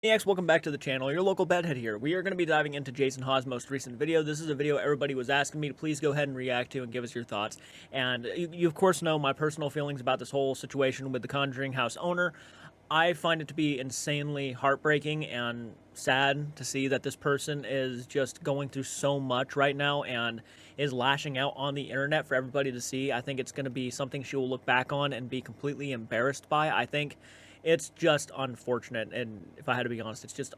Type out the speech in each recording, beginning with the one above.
Welcome back to the channel. Your local bedhead here. We are going to be diving into Jason Hawes' most recent video. This is a video everybody was asking me to please go ahead and react to and give us your thoughts. And you of course know my personal feelings about this whole situation with the Conjuring house owner. I find it to be insanely heartbreaking and sad to see that this person is just going through so much right now and is lashing out on the internet for everybody to see. I think it's going to be something she will look back on and be completely embarrassed by. I think it's just unfortunate, and if I had to be honest, it's just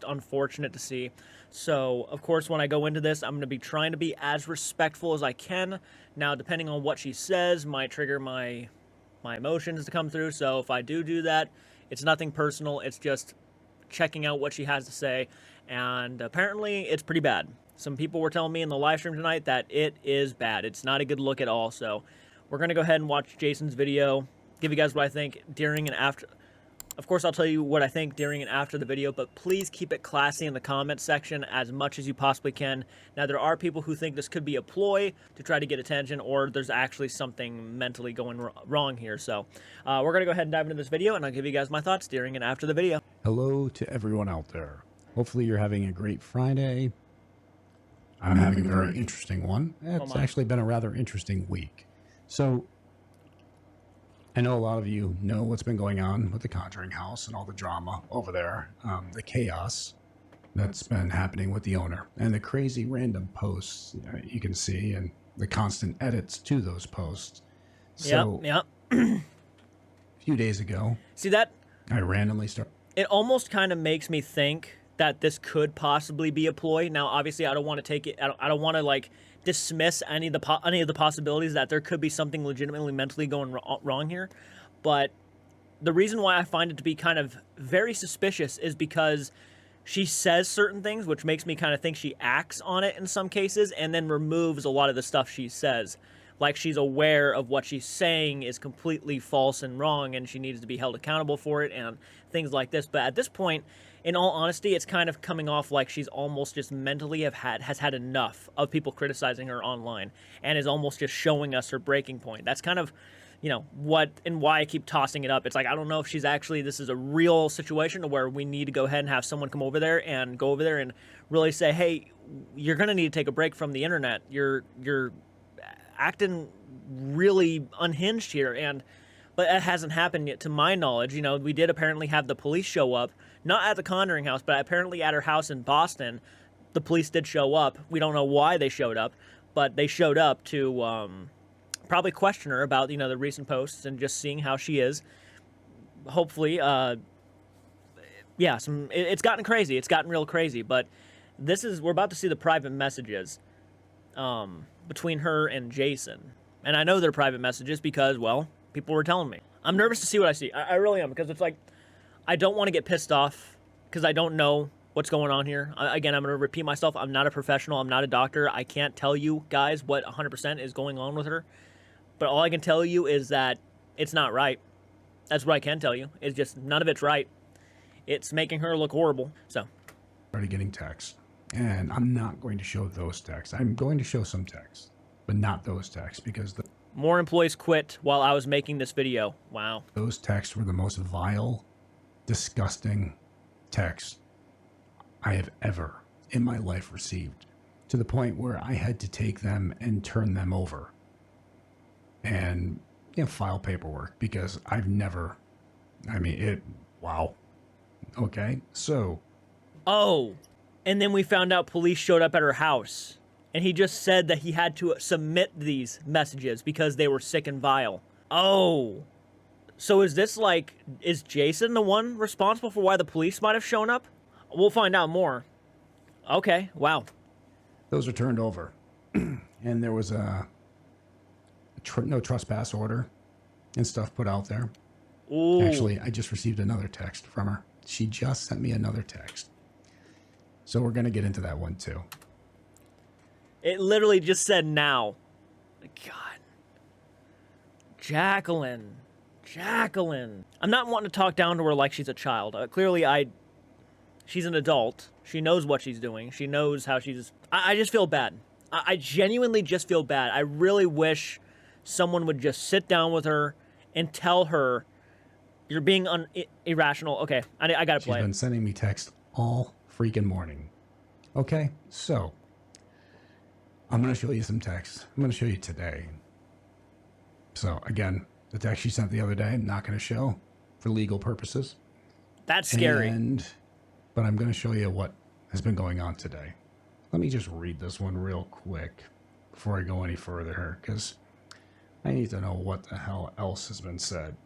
unfortunate to see. So, of course, when I go into this, I'm going to be trying to be as respectful as I can. Now, depending on what she says, might trigger my emotions to come through. So, if I do that, it's nothing personal. It's just checking out what she has to say, and apparently, it's pretty bad. Some people were telling me in the live stream tonight that it is bad. It's not a good look at all. So, we're going to go ahead and watch Jason's video, give you guys what I think during and after. Of course, I'll tell you what I think during and after the video, but please keep it classy in the comments section as much as you possibly can. Now, there are people who think this could be a ploy to try to get attention, or there's actually something mentally going wrong here. So we're going to go ahead and dive into this video, and I'll give you guys my thoughts during and after the video. Hello to everyone out there. Hopefully you're having a great Friday. I'm having a very interesting one. It's actually been a rather interesting week. So, I know a lot of you know what's been going on with the Conjuring house and all the drama over there, the chaos that's been happening with the owner, and the crazy random posts you can see, and the constant edits to those posts. So, yep. A few days ago, see that? I randomly started. It almost kind of makes me think that this could possibly be a ploy. Now, obviously, I don't want to take it. I don't want to like dismiss any of the possibilities that there could be something legitimately mentally going wrong here. But the reason why I find it to be kind of very suspicious is because she says certain things, which makes me kind of think she acts on it in some cases, and then removes a lot of the stuff she says. Like she's aware of what she's saying is completely false and wrong, and she needs to be held accountable for it and things like this. But at this point, in all honesty, it's kind of coming off like she's almost just mentally has had enough of people criticizing her online and is almost just showing us her breaking point. That's kind of, you know, what and why I keep tossing it up. It's like, I don't know if she's actually, this is a real situation where we need to go ahead and have someone come over there and go over there and really say, hey, you're going to need to take a break from the internet. You're acting really unhinged here, but it hasn't happened yet to my knowledge. You know, we did apparently have the police show up, not at the Conjuring house, but apparently at her house in Boston. The police did show up. We don't know why they showed up, but they showed up to probably question her about, you know, the recent posts and just seeing how she is. Hopefully, yeah, it's gotten crazy. It's gotten real crazy, but we're about to see the private messages between her and Jason. And I know they're private messages because, well, people were telling me. I'm nervous to see what I see. I really am, because it's like, I don't want to get pissed off because I don't know what's going on here. Again, I'm going to repeat myself. I'm not a professional. I'm not a doctor. I can't tell you guys what 100% is going on with her. But all I can tell you is that it's not right. That's what I can tell you. It's just none of it's right. It's making her look horrible. So, Started getting texts. And I'm not going to show those texts. I'm going to show some texts, but not those texts, because more employees quit while I was making this video. Wow. Those texts were the most vile, disgusting texts I have ever in my life received, to the point where I had to take them and turn them over and, you know, file paperwork, because I've never, wow. Okay, so. Oh. And then we found out police showed up at her house. And he just said that he had to submit these messages because they were sick and vile. Oh. So is this like, is Jason the one responsible for why the police might have shown up? We'll find out more. Okay, wow. Those were turned over. And there was a no trespass order and stuff put out there. Ooh. Actually, I just received another text from her. She just sent me another text. So we're going to get into that one too. It literally just said now. God. Jacqueline. I'm not wanting to talk down to her like she's a child. Clearly, she's an adult. She knows what she's doing. She knows how she's... I just feel bad. I genuinely just feel bad. I really wish someone would just sit down with her and tell her You're being irrational. Okay, I gotta She's play been it. sending me texts all freaking morning. Okay, so I'm going to show you some texts. I'm going to show you today. So again, the text she sent the other day, I'm not going to show for legal purposes. That's scary. But I'm going to show you what has been going on today. Let me just read this one real quick before I go any further here, because I need to know what the hell else has been said.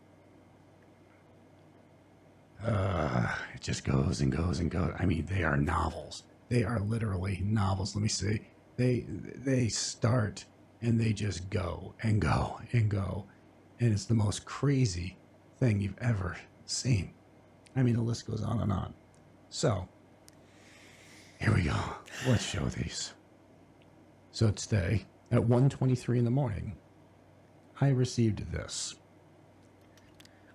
It just goes and goes and goes. I mean, they are novels. They are literally novels. Let me see. They start and they just go and go and go. And it's the most crazy thing you've ever seen. I mean, the list goes on and on. So, here we go. Let's show these. So today, at 1:23 in the morning, I received this.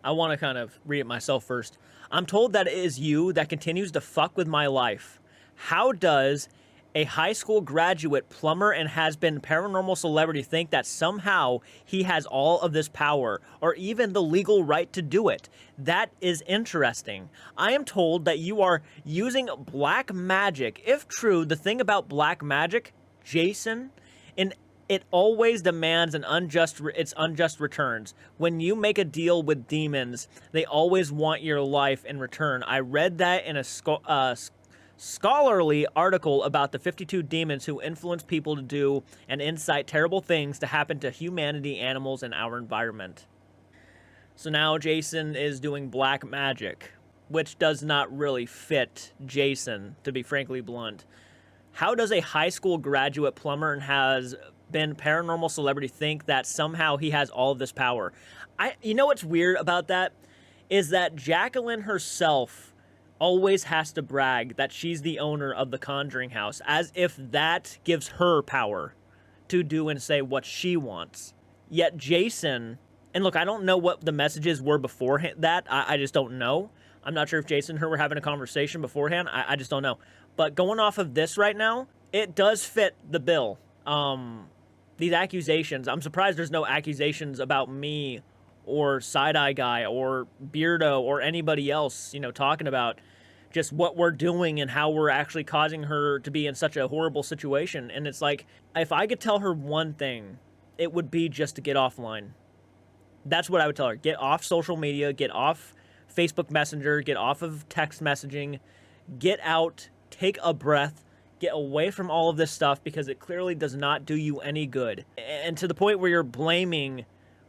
I want to kind of read it myself first. I'm told that it is you that continues to fuck with my life. How does a high school graduate, plumber, and has-been paranormal celebrity think that somehow he has all of this power, or even the legal right to do it? That is interesting. I am told that you are using black magic. If true, the thing about black magic, Jason, it always demands its unjust returns. When you make a deal with demons, they always want your life in return. I read that in a scholarly article about the 52 demons who influence people to do and incite terrible things to happen to humanity, animals, and our environment. So now Jason is doing black magic, which does not really fit Jason, to be frankly blunt. How does a high school graduate, plumber, and has been paranormal celebrity think that somehow he has all of this power? You know what's weird about that is that Jacqueline herself always has to brag that she's the owner of the Conjuring house, as if that gives her power to do and say what she wants. Yet Jason, and look, I don't know what the messages were before that. I just don't know. I'm not sure if Jason and her were having a conversation beforehand. I just don't know. But going off of this right now, it does fit the bill. These accusations, I'm surprised there's no accusations about me or Side-Eye Guy or Beardo or anybody else, talking about just what we're doing and how we're actually causing her to be in such a horrible situation. And it's like, if I could tell her one thing, it would be just to get offline. That's what I would tell her. Get off social media, get off Facebook Messenger, get off of text messaging, get out, take a breath, get away from all of this stuff, because it clearly does not do you any good. And to the point where you're blaming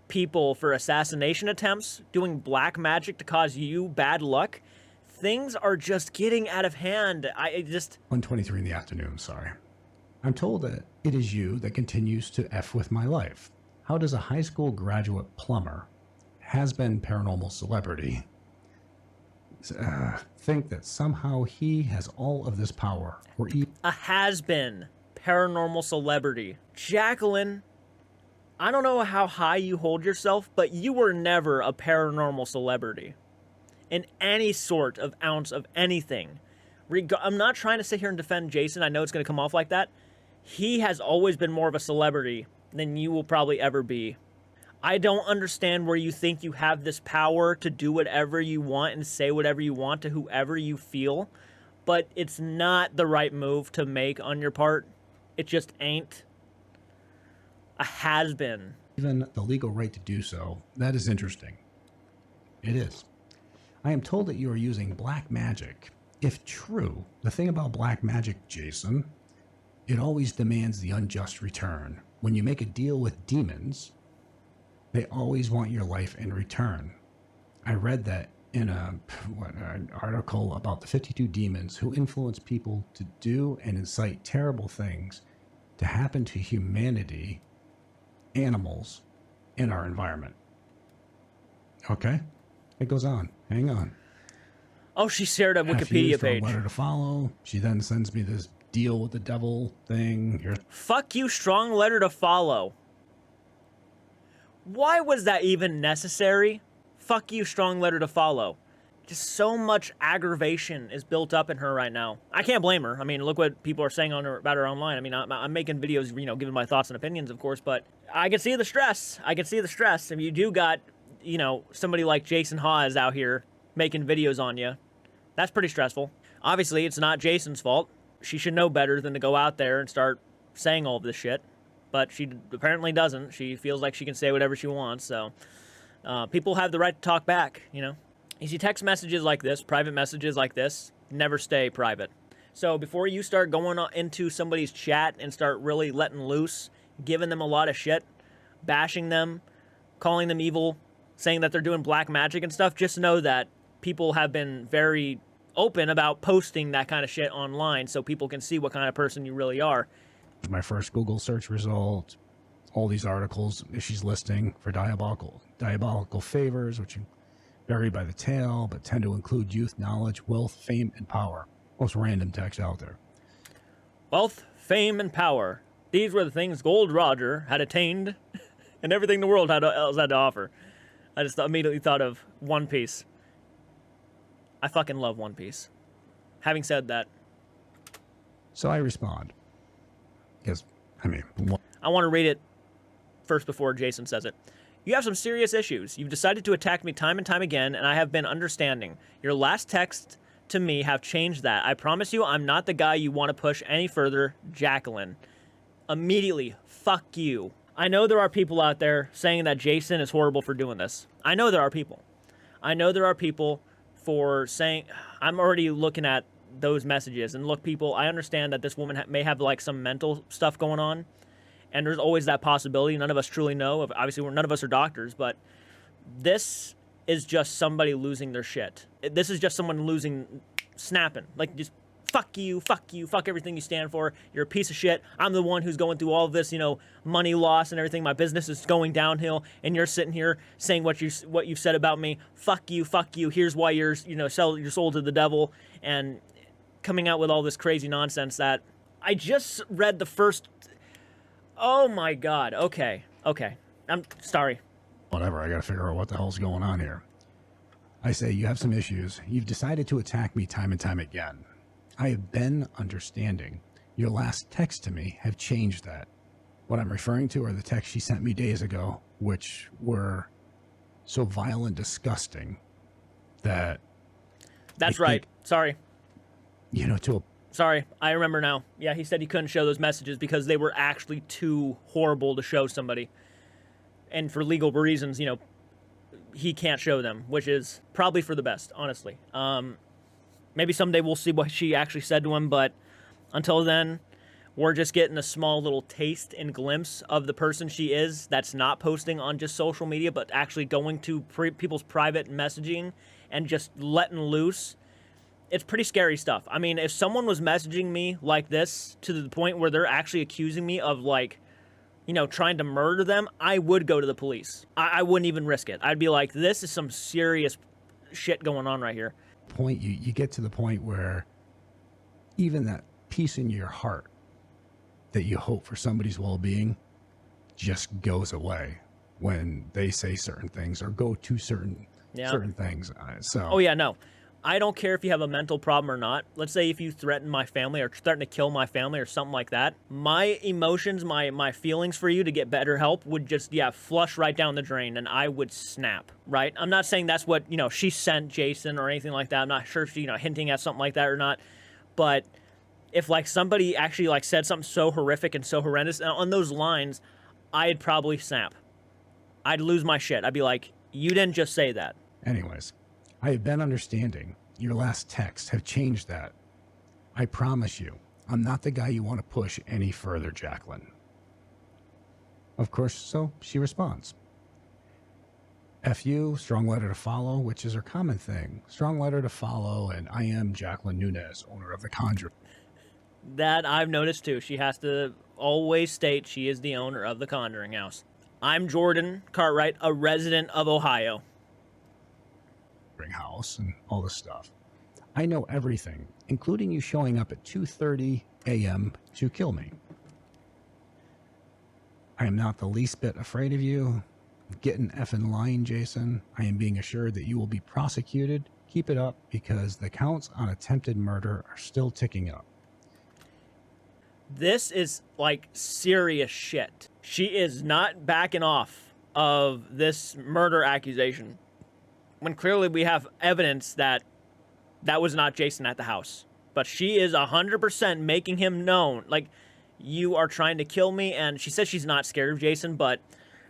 people for assassination attempts, doing black magic to cause you bad luck, things are just getting out of hand. 1:23 in the afternoon, sorry. I'm told that it is you that continues to F with my life. How does a high school graduate plumber, has-been paranormal celebrity, think that somehow he has all of this power? Or a has-been paranormal celebrity. Jacqueline, I don't know how high you hold yourself, but you were never a paranormal celebrity in any sort of ounce of anything. I'm not trying to sit here and defend Jason. I know it's going to come off like that. He has always been more of a celebrity than you will probably ever be. I don't understand where you think you have this power to do whatever you want and say whatever you want to whoever you feel, but it's not the right move to make on your part. It just ain't. A has-been. Even the legal right to do so. That is interesting. It is. I am told that you are using black magic. If true, the thing about black magic, Jason, it always demands the unjust return. When you make a deal with demons, they always want your life in return. I read that in an article about the 52 demons who influence people to do and incite terrible things to happen to humanity, animals, and our environment. Okay? It goes on. Hang on. Oh, she shared a Wikipedia page. Letter to follow. She then sends me this deal with the devil thing. Fuck you, strong letter to follow. Why was that even necessary? Fuck you, strong letter to follow. Just so much aggravation is built up in her right now. I can't blame her. I mean, look what people are saying about her online. I mean, I'm making videos, giving my thoughts and opinions, of course, but I can see the stress. I mean, you know, somebody like Jason Hawes out here making videos on you. That's pretty stressful. Obviously, it's not Jason's fault. She should know better than to go out there and start saying all of this shit. But she apparently doesn't. She feels like she can say whatever she wants. So people have the right to talk back, you know. You see, text messages like this, private messages like this, never stay private. So before you start going into somebody's chat and start really letting loose, giving them a lot of shit, bashing them, calling them evil, saying that they're doing black magic and stuff, just know that people have been very open about posting that kind of shit online so people can see what kind of person you really are. My first Google search result, all these articles she's listing for diabolical favors, which vary by the tale, but tend to include youth, knowledge, wealth, fame, and power. Most random text out there. Wealth, fame, and power. These were the things Gold Roger had attained and everything the world else had to offer. I just immediately thought of One Piece. I fucking love One Piece. Having said that. So I respond. Because, I mean... I want to read it first before Jason says it. You have some serious issues. You've decided to attack me time and time again, and I have been understanding. Your last text to me have changed that. I promise you I'm not the guy you want to push any further, Jacqueline. Immediately, fuck you. I know there are people out there saying that Jason is horrible for doing this. I know there are people. I know there are people for saying... I'm already looking at those messages. And look, people, I understand that this woman may have like some mental stuff going on. And there's always that possibility. None of us truly know. Obviously, none of us are doctors. But this is just somebody losing their shit. This is just someone snapping. Like, just fuck you, fuck everything you stand for. You're a piece of shit. I'm the one who's going through all of this, you know, money loss and everything. My business is going downhill, and you're sitting here saying what you've said about me. Fuck you. Here's why you're, you know, sell your soul to the devil, and coming out with all this crazy nonsense that I just read the first. Oh my God. Okay. I'm sorry. Whatever. I got to figure out what the hell's going on here. I say you have some issues. You've decided to attack me time and time again. I have been understanding. Your last text to me have changed that. What I'm referring to are the texts she sent me days ago, which were so vile and disgusting that... That's right. Sorry. You know, Sorry, I remember now. Yeah, he said he couldn't show those messages because they were actually too horrible to show somebody. And for legal reasons, you know, he can't show them, which is probably for the best, honestly. Maybe someday we'll see what she actually said to him, but until then, we're just getting a small little taste and glimpse of the person she is that's not posting on just social media, but actually going to people's private messaging and just letting loose. It's pretty scary stuff. I mean, if someone was messaging me like this to the point where they're actually accusing me of, like, you know, trying to murder them, I would go to the police. I wouldn't even risk it. I'd be like, this is some serious shit going on right here. You get to the point where even that peace in your heart that you hope for somebody's well-being just goes away when they say certain things or go to certain things. Oh yeah, no. I don't care if you have a mental problem or not. Let's say if you threaten my family or threaten to kill my family or something like that, my emotions, my feelings for you to get better help would just, flush right down the drain, and I would snap, right? I'm not saying that's what, you know, she sent Jason or anything like that. I'm not sure if she, you know, hinting at something like that or not. But if, like, somebody actually, like, said something so horrific and so horrendous on those lines, I'd probably snap. I'd lose my shit. I'd be like, you didn't just say that. Anyways. I have been understanding. Your last texts have changed that. I promise you, I'm not the guy you want to push any further, Jacqueline. Of course, so she responds. F you, strong letter to follow, which is her common thing. Strong letter to follow, and I am Jacqueline Nunez, owner of The Conjuring. That I've noticed too. She has to always state she is the owner of The Conjuring House. I'm Jordan Cartwright, a resident of Ohio. House and all this stuff. I know everything, including you showing up at 2:30 a.m. to kill me. I am not the least bit afraid of you. Get an effing line, Jason. I am being assured that you will be prosecuted. Keep it up because the counts on attempted murder are still ticking up. This is like serious shit. She is not backing off of this murder accusation when clearly we have evidence that that was not Jason at the house. But she is 100% making him known. Like, you are trying to kill me, and she says she's not scared of Jason, but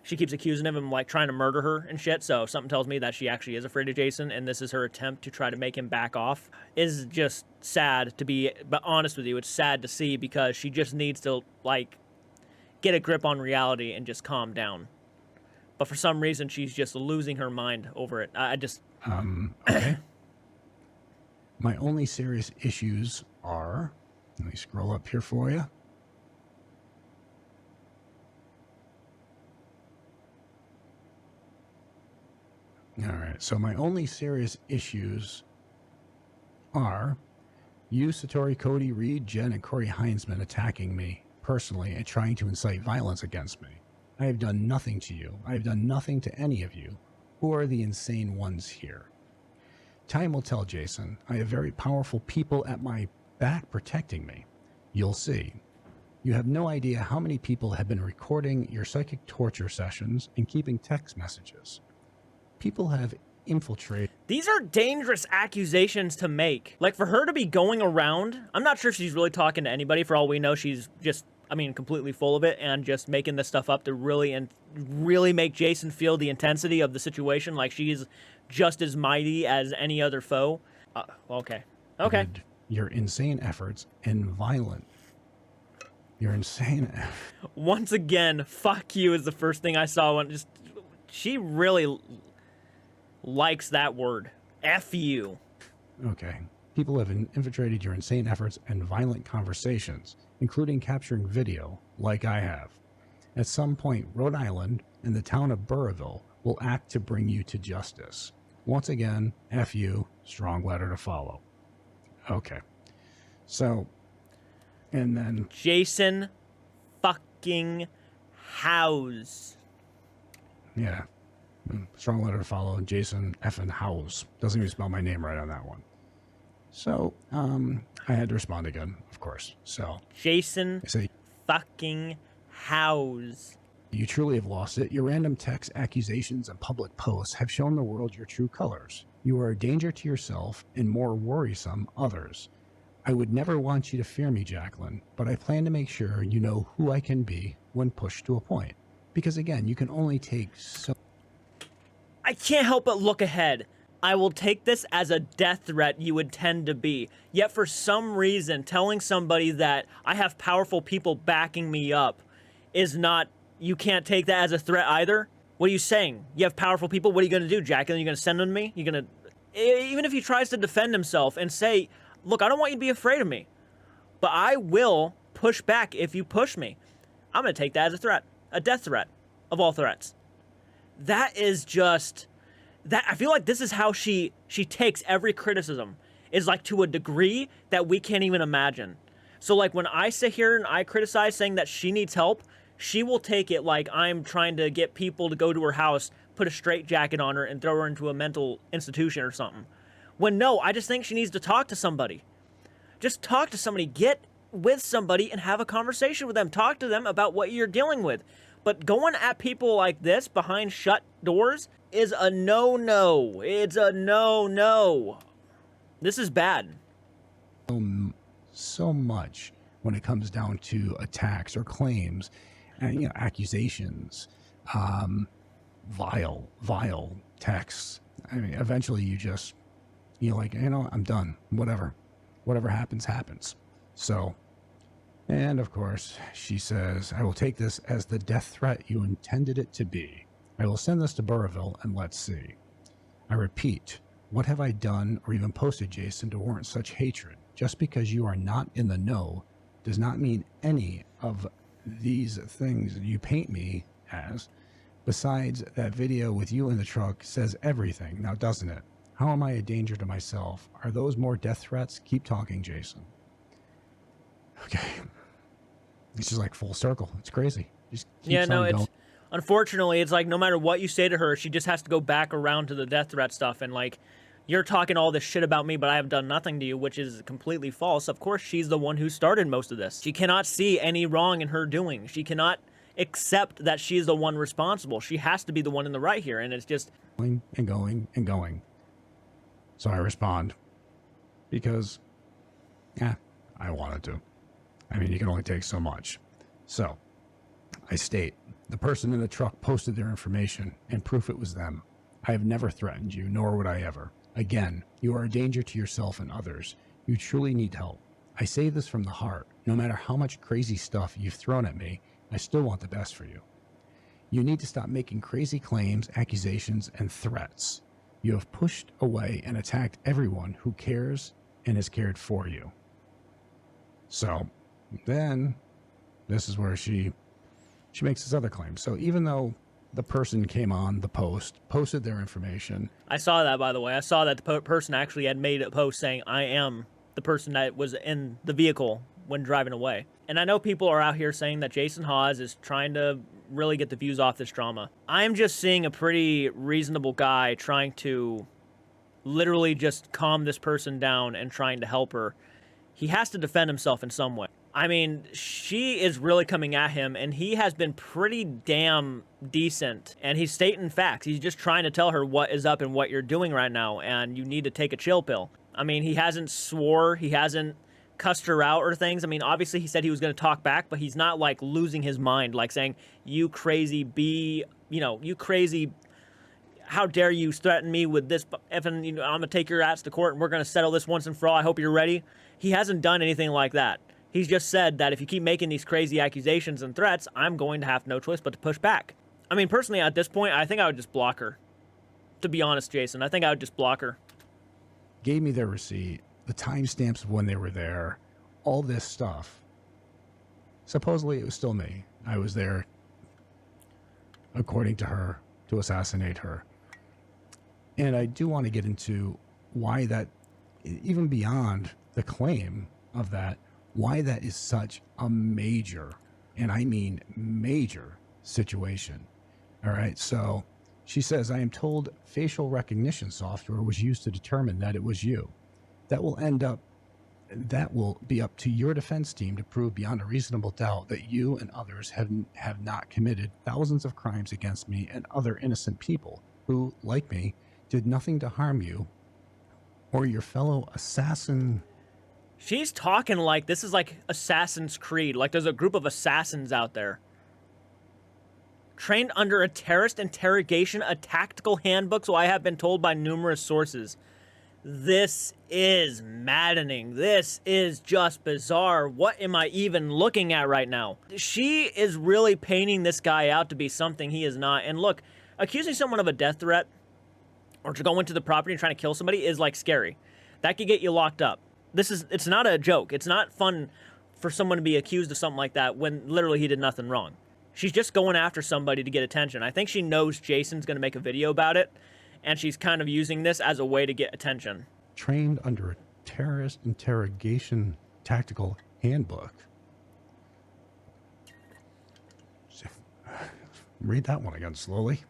she keeps accusing him of, like, trying to murder her and shit, so something tells me that she actually is afraid of Jason, and this is her attempt to try to make him back off. Is just sad to be, but honest with you, it's sad to see because she just needs to, like, get a grip on reality and just calm down. But for some reason, she's just losing her mind over it. I just... Okay. My only serious issues are... Let me scroll up here for you. All right, so my only serious issues are you, Satori, Cody, Reed, Jen, and Corey Heinzman attacking me personally and trying to incite violence against me. I have done nothing to you. I have done nothing to any of you. Who are the insane ones here? Time will tell, Jason. I have very powerful people at my back protecting me. You'll see. You have no idea how many people have been recording your psychic torture sessions and keeping text messages. People have infiltrated. These are dangerous accusations to make. Like, for her to be going around, I'm not sure if she's really talking to anybody. For all we know, she's just, completely full of it and just making this stuff up to really make Jason feel the intensity of the situation. Like, she's just as mighty as any other foe. Okay. Your insane efforts and violent. Your insane. Once again, fuck you is the first thing I saw when she really likes that word. F you. Okay. People have infiltrated your insane efforts and violent conversations, including capturing video, like I have. At some point, Rhode Island and the town of Burrillville will act to bring you to justice. Once again, F you, strong letter to follow. Okay. So, and then... Jason fucking Hawes. Yeah. Strong letter to follow. Jason effing Hawes. Doesn't even spell my name right on that one. So, I had to respond again, of course. So, Jason fucking Hawes. You truly have lost it. Your random texts, accusations, and public posts have shown the world your true colors. You are a danger to yourself and more worrisome others. I would never want you to fear me, Jacqueline, but I plan to make sure you know who I can be when pushed to a point. Because again, you can only take so... I can't help but look ahead. I will take this as a death threat you would tend to be. Yet for some reason, telling somebody that I have powerful people backing me up is not... You can't take that as a threat either? What are you saying? You have powerful people? What are you going to do, Jacqueline? You're going to send them to me? You're going to... Even if he tries to defend himself and say, look, I don't want you to be afraid of me, but I will push back if you push me. I'm going to take that as a threat. A death threat of all threats. That is just... That I feel like this is how she takes every criticism, is like to a degree that we can't even imagine. So like when I sit here and I criticize saying that she needs help, she will take it like I'm trying to get people to go to her house, put a straitjacket on her, and throw her into a mental institution or something. When no, I just think she needs to talk to somebody. Just talk to somebody. Get with somebody and have a conversation with them. Talk to them about what you're dealing with. But going at people like this behind shut doors is a no-no. It's a no-no. This is bad. So much when it comes down to attacks or claims and, accusations, vile texts. I mean, eventually I'm done. Whatever happens. So, and of course, she says, I will take this as the death threat you intended it to be. I will send this to Burrillville and let's see. I repeat, what have I done or even posted, Jason, to warrant such hatred? Just because you are not in the know does not mean any of these things you paint me as. Besides, that video with you in the truck says everything, now doesn't it? How am I a danger to myself? Are those more death threats? Keep talking, Jason. Okay. It's just like full circle. It's crazy. Just keeps on going. Unfortunately, it's like no matter what you say to her, she just has to go back around to the death threat stuff. And like, you're talking all this shit about me, but I have done nothing to you, which is completely false. Of course, she's the one who started most of this. She cannot see any wrong in her doing. She cannot accept that she's the one responsible. She has to be the one in the right here, and it's just going and going and going. So I respond because, I wanted to. I mean, you can only take so much. So I state, the person in the truck posted their information and proof it was them. I have never threatened you, nor would I ever. Again, you are a danger to yourself and others. You truly need help. I say this from the heart. No matter how much crazy stuff you've thrown at me, I still want the best for you. You need to stop making crazy claims, accusations, and threats. You have pushed away and attacked everyone who cares and has cared for you. So then this is where she makes this other claim. So even though the person came on the post, posted their information. I saw that, by the way. I saw that the person actually had made a post saying, I am the person that was in the vehicle when driving away. And I know people are out here saying that Jason Hawes is trying to really get the views off this drama. I'm just seeing a pretty reasonable guy trying to literally just calm this person down and trying to help her. He has to defend himself in some way. I mean, she is really coming at him, and he has been pretty damn decent. And he's stating facts. He's just trying to tell her what is up and what you're doing right now, and you need to take a chill pill. I mean, he hasn't swore. He hasn't cussed her out or things. I mean, obviously he said he was going to talk back, but he's not, like, losing his mind, like saying, you crazy you crazy, how dare you threaten me with this, effing, I'm going to take your ass to court, and we're going to settle this once and for all. I hope you're ready. He hasn't done anything like that. He's just said that if you keep making these crazy accusations and threats, I'm going to have no choice but to push back. I mean, personally, at this point, I think I would just block her. To be honest, Jason, I think I would just block her. Gave me their receipt, the timestamps of when they were there, all this stuff. Supposedly, it was still me. I was there, according to her, to assassinate her. And I do want to get into why that, even beyond the claim of that, why that is such a major, and I mean major, situation. All right, so she says, I am told facial recognition software was used to determine that it was you. That will be up to your defense team to prove beyond a reasonable doubt that you and others have not committed thousands of crimes against me and other innocent people who, like me, did nothing to harm you or your fellow assassin. She's talking like this is like Assassin's Creed, like there's a group of assassins out there. Trained under a terrorist interrogation, a tactical handbook, so I have been told by numerous sources. This is maddening. This is just bizarre. What am I even looking at right now? She is really painting this guy out to be something he is not. And look, accusing someone of a death threat or to go into the property and trying to kill somebody is like scary. That could get you locked up. It's not a joke. It's not fun for someone to be accused of something like that when literally he did nothing wrong. She's just going after somebody to get attention. I think she knows Jason's going to make a video about it, and she's kind of using this as a way to get attention. Trained under a terrorist interrogation tactical handbook. Read that one again slowly.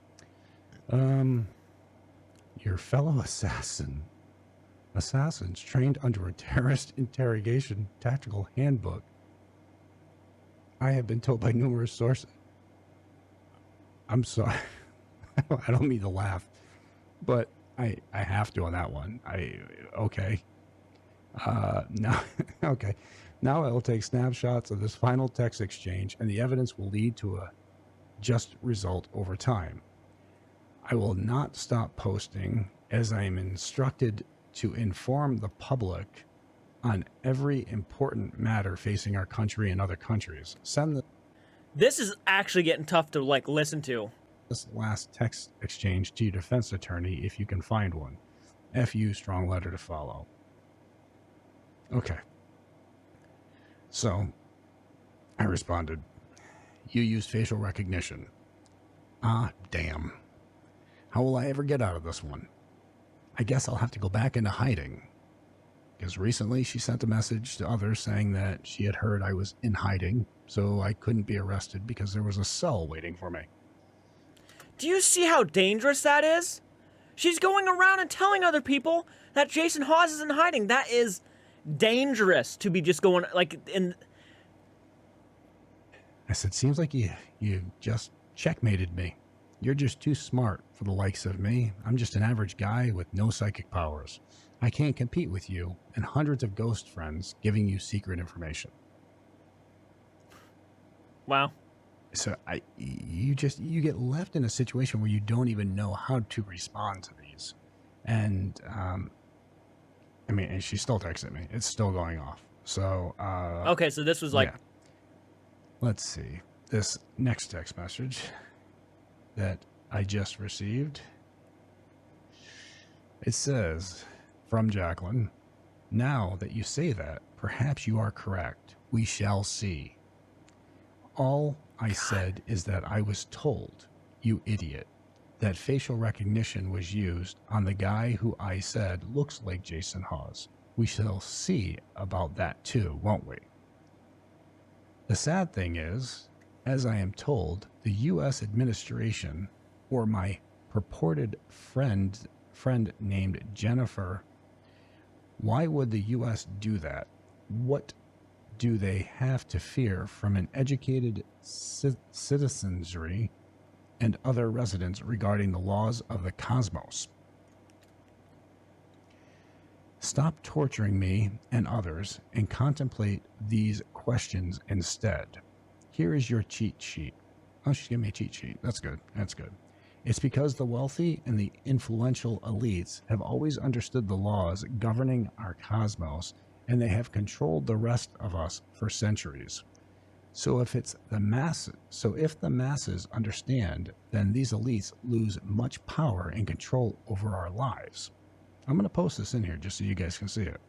Your fellow assassins trained under a terrorist interrogation tactical handbook. I have been told by numerous sources. I'm sorry. I don't mean to laugh, but I have to on that one. Okay. Now, okay. Now I will take snapshots of this final text exchange, and the evidence will lead to a just result over time. I will not stop posting as I am instructed to inform the public on every important matter facing our country and other countries. This is actually getting tough to listen to. This last text exchange to your defense attorney if you can find one. FU, strong letter to follow. Okay. So I responded, you used facial recognition. Ah, damn. How will I ever get out of this one? I guess I'll have to go back into hiding. Because recently she sent a message to others saying that she had heard I was in hiding, so I couldn't be arrested because there was a cell waiting for me. Do you see how dangerous that is? She's going around and telling other people that Jason Hawes is in hiding. That is dangerous to be just going, I said, seems like you just checkmated me. You're just too smart for the likes of me. I'm just an average guy with no psychic powers. I can't compete with you and hundreds of ghost friends giving you secret information. Wow. So you get left in a situation where you don't even know how to respond to these. And I mean, and she still texted me. It's still going off. So okay, so this was like, yeah. Let's see. This next text message that I just received. It says, from Jacqueline, now that you say that, perhaps you are correct. We shall see. All I said is that I was told, you idiot, that facial recognition was used on the guy who I said looks like Jason Hawes. We shall see about that too, won't we? The sad thing is, as I am told, the U.S. administration, or my purported friend named Jennifer, why would the U.S. do that? What do they have to fear from an educated citizenry and other residents regarding the laws of the cosmos? Stop torturing me and others and contemplate these questions instead. Here is your cheat sheet. Oh, she's giving me a cheat sheet. That's good. That's good. It's because the wealthy and the influential elites have always understood the laws governing our cosmos, and they have controlled the rest of us for centuries. So if the masses understand, then these elites lose much power and control over our lives. I'm going to post this in here just so you guys can see it.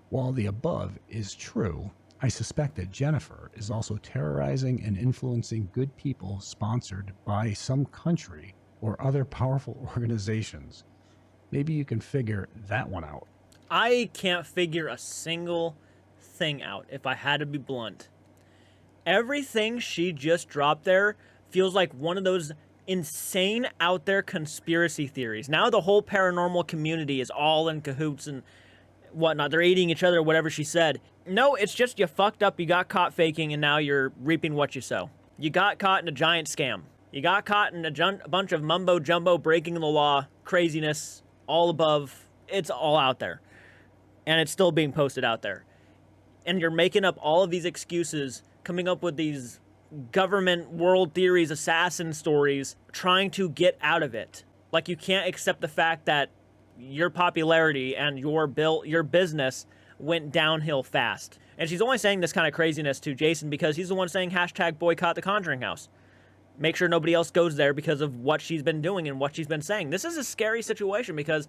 While the above is true, I suspect that Jennifer is also terrorizing and influencing good people sponsored by some country or other powerful organizations. Maybe you can figure that one out. I can't figure a single thing out, if I had to be blunt. Everything she just dropped there feels like one of those insane out there conspiracy theories. Now the whole paranormal community is all in cahoots and whatnot. They're eating each other, whatever she said. No, it's just you fucked up, you got caught faking, and now you're reaping what you sow. You got caught in a giant scam. You got caught in a bunch of mumbo jumbo, breaking the law, craziness, all above. It's all out there. And it's still being posted out there. And you're making up all of these excuses, coming up with these government world theories, assassin stories, trying to get out of it. Like, you can't accept the fact that your popularity and your business went downhill fast. And she's only saying this kind of craziness to Jason because he's the one saying hashtag boycott the Conjuring House. Make sure nobody else goes there because of what she's been doing and what she's been saying. This is a scary situation because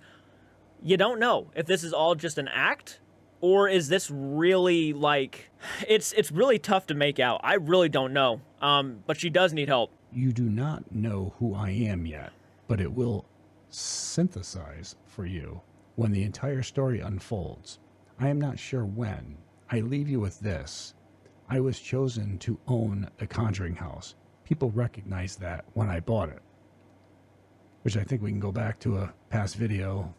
you don't know if this is all just an act or is this really like... It's really tough to make out. I really don't know. But she does need help. You do not know who I am yet, but it will synthesize for you when the entire story unfolds. I am not sure when. I leave you with this. I was chosen to own the Conjuring House. People recognized that when I bought it. Which I think we can go back to a past video.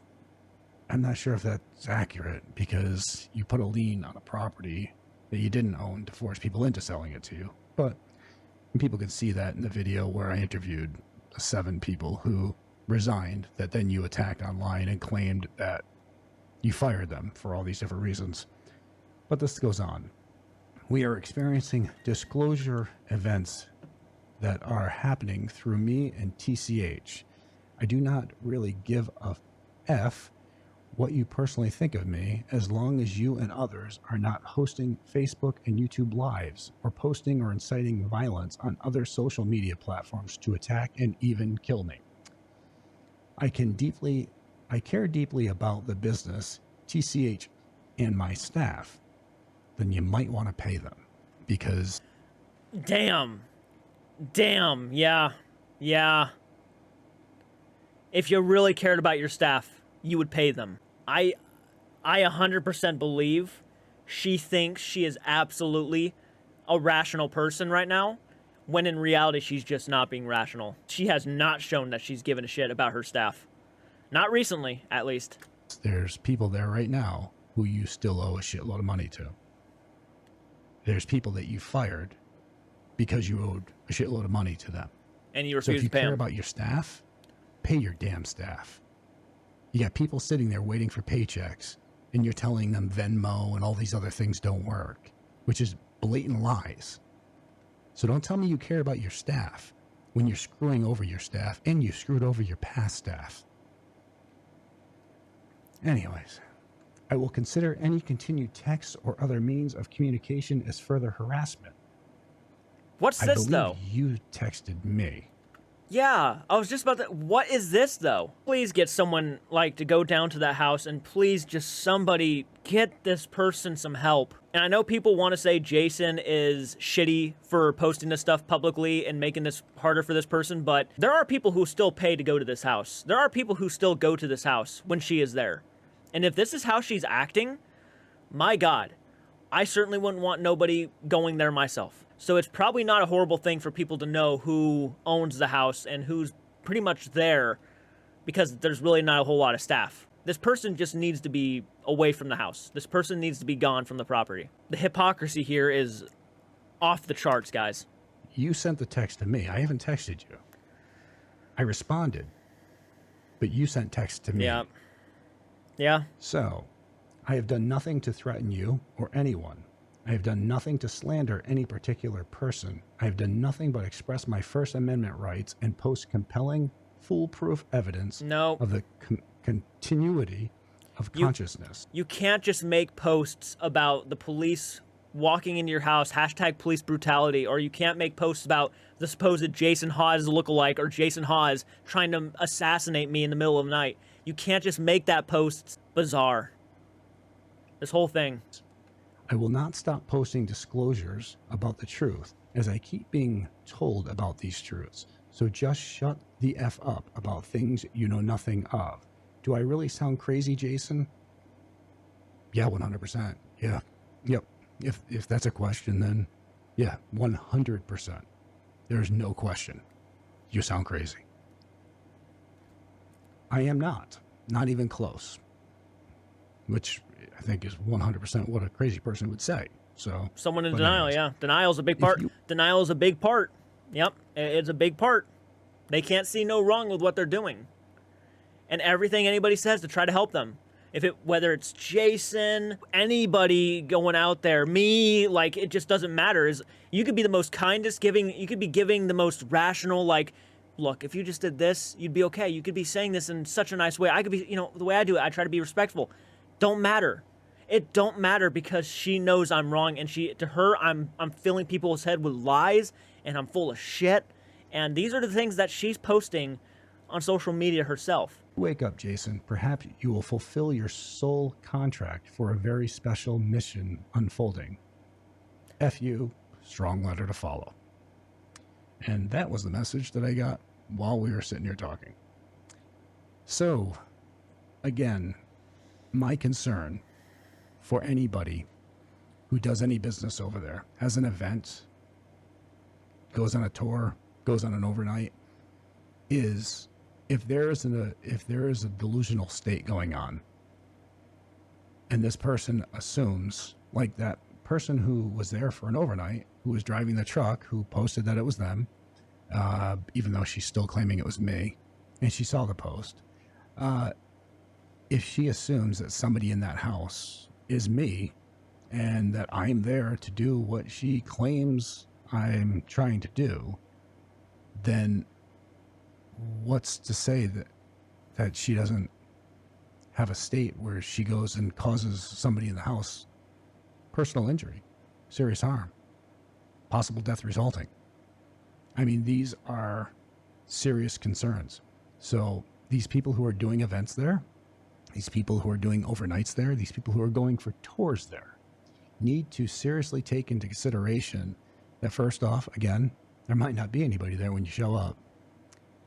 I'm not sure if that's accurate because you put a lien on a property that you didn't own to force people into selling it to you. But people can see that in the video where I interviewed 7 people who resigned that then you attacked online and claimed that you fired them for all these different reasons. But this goes on. We are experiencing disclosure events that are happening through me and TCH. I do not really give a F what you personally think of me as long as you and others are not hosting Facebook and YouTube lives or posting or inciting violence on other social media platforms to attack and even kill me. I care deeply about the business, TCH, and my staff. Then you might want to pay them because... Damn, yeah. If you really cared about your staff, you would pay them. I 100% believe she thinks she is absolutely a rational person right now, when in reality she's just not being rational. She has not shown that she's given a shit about her staff. Not recently, at least. There's people there right now who you still owe a shitload of money to. There's people that you fired because you owed a shitload of money to them. And you So if refuse you to pay care them. about your staff, pay your damn staff. You got people sitting there waiting for paychecks, and you're telling them Venmo and all these other things don't work, which is blatant lies. So don't tell me you care about your staff when you're screwing over your staff, and you screwed over your past staff. Anyways, I will consider any continued texts or other means of communication as further harassment. What's I this, believe though? you texted me. Yeah, I was just about to. What is this, though? Please get someone, like, to go down to that house, and please just somebody get this person some help. And I know people want to say Jason is shitty for posting this stuff publicly and making this harder for this person, but there are people who still pay to go to this house. There are people who still go to this house when she is there. And if this is how she's acting, my God, I certainly wouldn't want nobody going there myself. So it's probably not a horrible thing for people to know who owns the house and who's pretty much there, because there's really not a whole lot of staff. This person just needs to be away from the house. This person needs to be gone from the property. The hypocrisy here is off the charts, guys. You sent the text to me. I haven't texted you. I responded, but you sent text to me. Yeah. Yeah. So, I have done nothing to threaten you or anyone. I have done nothing to slander any particular person. I have done nothing but express my First Amendment rights and post compelling, foolproof evidence of the continuity of consciousness. You can't just make posts about the police walking into your house, hashtag police brutality, or you can't make posts about the supposed Jason Hawes lookalike or Jason Hawes trying to assassinate me in the middle of the night. You can't just make that post bizarre. This whole thing. I will not stop posting disclosures about the truth as I keep being told about these truths. So just shut the F up about things you know nothing of. Do I really sound crazy, Jason? Yeah, 100%. Yeah. Yep. If that's a question, then yeah, 100%. There's no question. You sound crazy. I am not even close. Which I think is 100% what a crazy person would say. So someone in denial, yeah. Denial's a big part. Denial is a big part. Yep, it's a big part. They can't see no wrong with what they're doing. And everything anybody says to try to help them. Whether it's Jason, anybody going out there, me, like, it just doesn't matter. You could be the most kindest giving, you could be giving the most rational, like, look, if you just did this, you'd be okay. You could be saying this in such a nice way. I could be, the way I do it, I try to be respectful. Don't matter. It don't matter, because she knows I'm wrong, and to her, I'm filling people's head with lies, and I'm full of shit. And these are the things that she's posting on social media herself. Wake up, Jason. Perhaps you will fulfill your soul contract for a very special mission unfolding. F you, strong letter to follow. And that was the message that I got while we were sitting here talking. So, again, my concern for anybody who does any business over there, has an event, goes on a tour, goes on an overnight, is if there is a delusional state going on, and this person assumes, like that person who was there for an overnight, who was driving the truck, who posted that it was them, even though she's still claiming it was me, and she saw the post. If she assumes that somebody in that house is me, and that I'm there to do what she claims I'm trying to do, then what's to say that she doesn't have a state where she goes and causes somebody in the house personal injury, serious harm, possible death resulting? I mean, these are serious concerns. So these people who are doing events there, these people who are doing overnights there, these people who are going for tours there, need to seriously take into consideration that, first off, again, there might not be anybody there when you show up.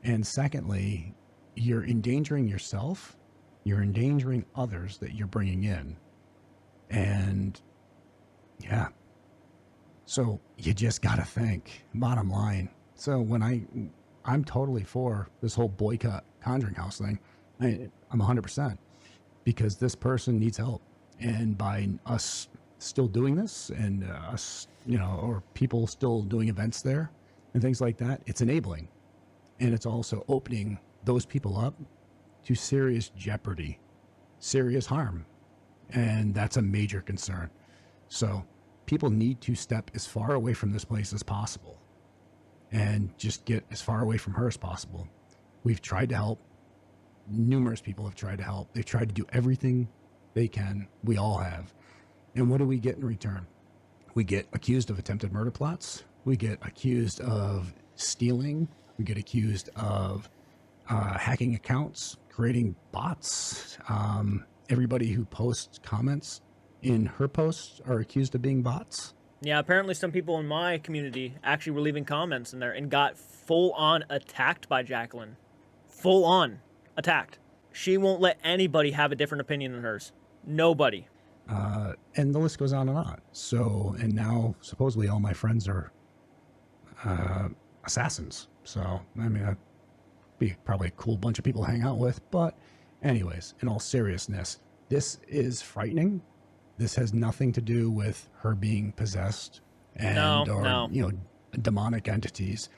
And secondly, you're endangering yourself, you're endangering others that you're bringing in. And yeah, so you just got to think, bottom line. So when I'm totally for this whole boycott Conjuring House thing, I'm 100%, because this person needs help. And by us still doing this and us, or people still doing events there and things like that, it's enabling. And it's also opening those people up to serious jeopardy, serious harm. And that's a major concern. So people need to step as far away from this place as possible and just get as far away from her as possible. We've tried to help. Numerous people have tried to help. They've tried to do everything they can. We all have. And what do we get in return? We get accused of attempted murder plots. We get accused of stealing. We get accused of hacking accounts, creating bots. Everybody who posts comments in her posts are accused of being bots. Yeah, apparently some people in my community actually were leaving comments in there and got full-on attacked by Jacqueline. Full-on attacked. She won't let anybody have a different opinion than hers. Nobody. And the list goes on and on. So, and now supposedly all my friends are assassins. So, I mean, that'd be probably a cool bunch of people to hang out with. But anyways, in all seriousness, this is frightening. This has nothing to do with her being possessed or demonic entities.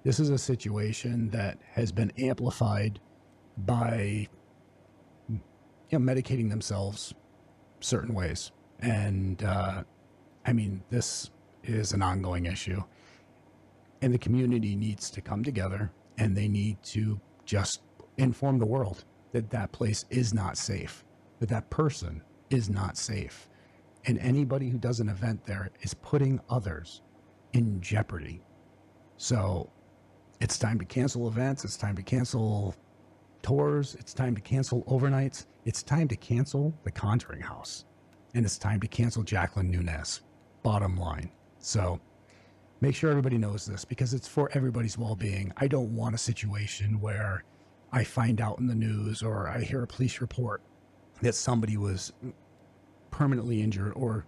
This is a situation that has been amplified by medicating themselves certain ways. And I mean, this is an ongoing issue. And the community needs to come together and they need to just inform the world that that place is not safe, that that person is not safe. And anybody who does an event there is putting others in jeopardy. So it's time to cancel events. It's time to cancel tours. It's time to cancel overnights. It's time to cancel the Conjuring House. And it's time to cancel Jacqueline Nunez. Bottom line. So make sure everybody knows this because it's for everybody's well-being. I don't want a situation where I find out in the news or I hear a police report that somebody was permanently injured or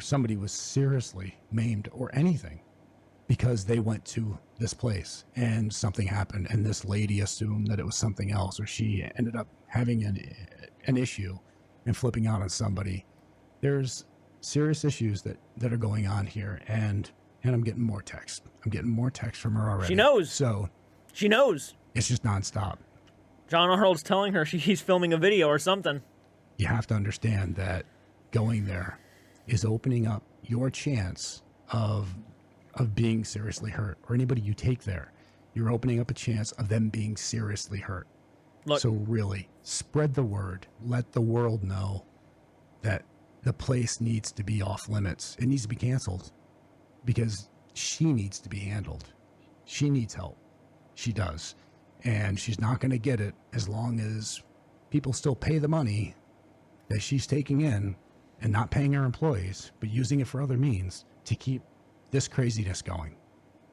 somebody was seriously maimed or anything because they went to this place and something happened and this lady assumed that it was something else or she ended up having an issue and flipping out on somebody. There's serious issues that are going on here and I'm getting more text. I'm getting more text from her already. She knows. So she knows. It's just nonstop. John Arnold's telling her he's filming a video or something. You have to understand that going there is opening up your chance of being seriously hurt, or anybody you take there. You're opening up a chance of them being seriously hurt. Look, so really, spread the word. Let the world know that the place needs to be off limits. It needs to be canceled because she needs to be handled. She needs help. She does. And she's not going to get it as long as people still pay the money that she's taking in and not paying her employees, but using it for other means to keep this craziness going.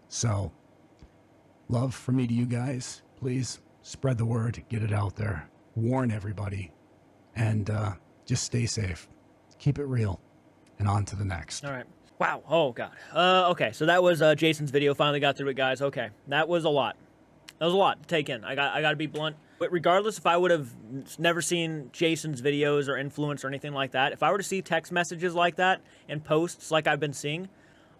So, love from me to you guys. Please spread the word, get it out there, warn everybody, and just stay safe. Keep it real, and on to the next. All right. Wow. Oh, God. Okay, so that was Jason's video. Finally got through it, guys. Okay, that was a lot. That was a lot to take in. I got to be blunt. But regardless, if I would have never seen Jason's videos or influence or anything like that, if I were to see text messages like that and posts like I've been seeing,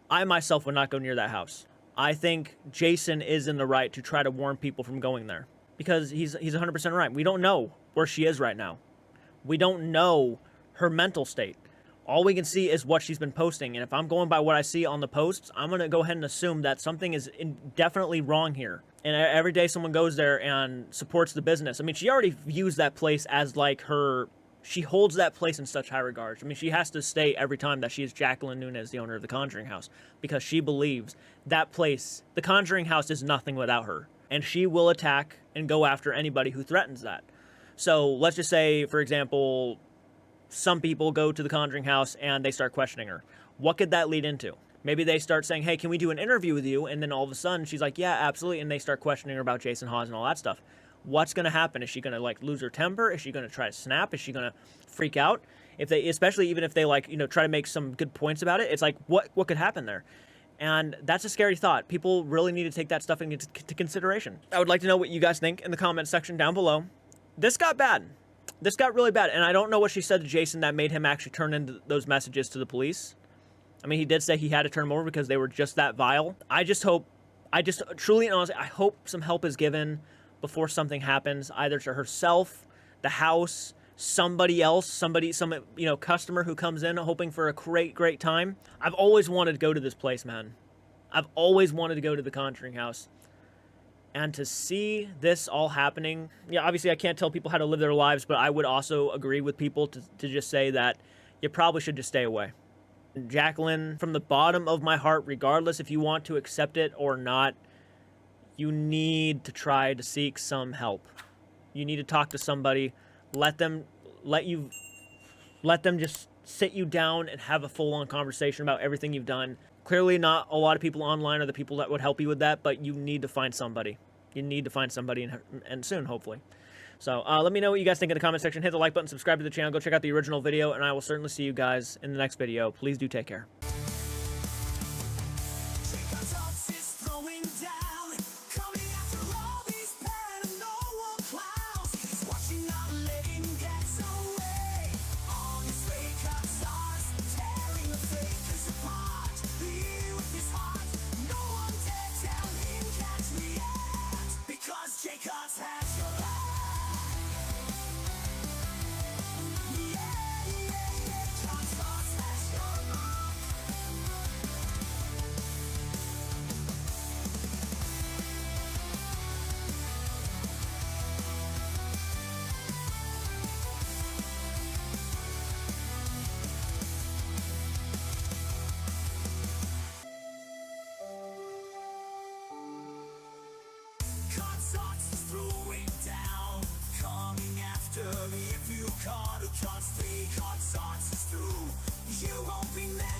I myself would not go near that house. I think Jason is in the right to try to warn people from going there because he's 100% right. We don't know where she is right now. We don't know her mental state. All we can see is what she's been posting. And if I'm going by what I see on the posts, I'm going to go ahead and assume that something is definitely wrong here. And every day someone goes there and supports the business. I mean, she already views that place as like she holds that place in such high regard. I mean, she has to state every time that she is Jacqueline Nunez, the owner of the Conjuring House, because she believes that place, the Conjuring House, is nothing without her. And she will attack and go after anybody who threatens that. So let's just say, for example, some people go to the Conjuring House and they start questioning her. What could that lead into? Maybe they start saying, hey, can we do an interview with you? And then all of a sudden she's like, yeah, absolutely. And they start questioning her about Jason Hawes and all that stuff. What's going to happen? Is she going to like lose her temper? Is she going to try to snap? Is she going to freak out? Especially even if they try to make some good points about it, it's like, what could happen there? And that's a scary thought. People really need to take that stuff into consideration. I would like to know what you guys think in the comment section down below. This got bad. this got really bad, and I don't know what she said to Jason that made him actually turn in those messages to the police. I mean, he did say he had to turn them over because they were just that vile. I just truly and honestly, I hope some help is given before something happens, either to herself, the house, somebody else, some customer who comes in hoping for a great time. I've always wanted to go to this place, man. I've always wanted to go to the Conjuring house. And to see this all happening, yeah, obviously I can't tell people how to live their lives, but I would also agree with people to just say that you probably should just stay away. Jacqueline, from the bottom of my heart, regardless if you want to accept it or not, you need to try to seek some help. You need to talk to somebody. Let them just sit you down and have a full-on conversation about everything you've done. Clearly not a lot of people online are the people that would help you with that, but you need to find somebody. You need to find somebody, and soon, hopefully. So let me know what you guys think in the comment section. Hit the like button, subscribe to the channel, go check out the original video, and I will certainly see you guys in the next video. Please do take care. If you can't stay, can't start to through, you won't be next.